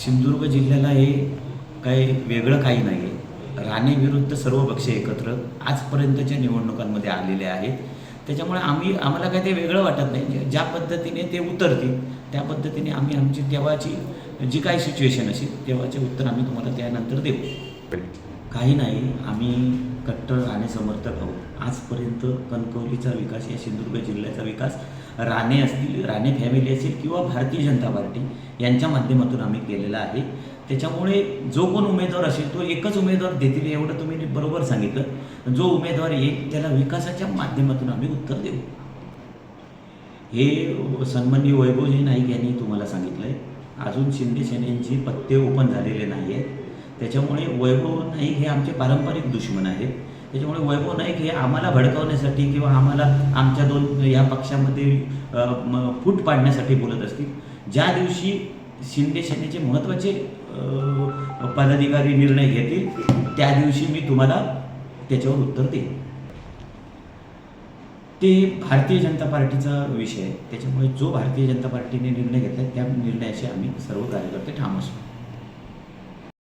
सिंधुदुर्ग जिल्ह्याला हे काही वेगळं काही नाही आहे. राणे विरुद्ध सर्व पक्ष एकत्र आजपर्यंतच्या निवडणुकांमध्ये आलेले आहेत. त्याच्यामुळे आम्हाला काही ते वेगळं वाटत नाही. ज्या पद्धतीने ते उतरतील त्या पद्धतीने आम्ही आमची तेव्हाची जी काही सिच्युएशन असेल तेव्हाचे उत्तर आम्ही तुम्हाला त्यानंतर देऊ. काही नाही, आम्ही कट्टर राणे समर्थक आहोत. आजपर्यंत कणकवलीचा विकास या सिंधुदुर्ग जिल्ह्याचा विकास राणे असतील, राणे फॅमिली असेल किंवा भारतीय जनता पार्टी यांच्या माध्यमातून आम्ही केलेला आहे. त्याच्यामुळे जो कोण उमेदवार असेल तो एकच उमेदवार देतील एवढं तुम्ही बरोबर सांगितलं. जो उमेदवार येईल त्याला विकासाच्या माध्यमातून आम्ही उत्तर देऊ. हे सन्माननीय वैभवजी नाईक यांनी तुम्हाला सांगितलं आहे. अजून शिंदे सेनेची पत्ते ओपन झालेले नाही आहेत. त्याच्यामुळे वैभव नाईक हे आमचे पारंपरिक दुश्मन आहेत. त्याच्यामुळे वैभव नाईक हे आम्हाला भडकवण्यासाठी किंवा आम्हाला आमच्या दोन या पक्षामध्ये फूट पाडण्यासाठी बोलत असतील. ज्या दिवशी शिंदे सेनेचे महत्त्वाचे पदाधिकारी निर्णय घेतील त्या दिवशी मी तुम्हाला त्याच्यावर उत्तर देईन. ते भारतीय जनता पार्टीचा विषय आहे. त्याच्यामुळे जो भारतीय जनता पार्टीने निर्णय घेतला त्या निर्णयाशी आम्ही सर्व कार्यकर्ते ठाम असतो.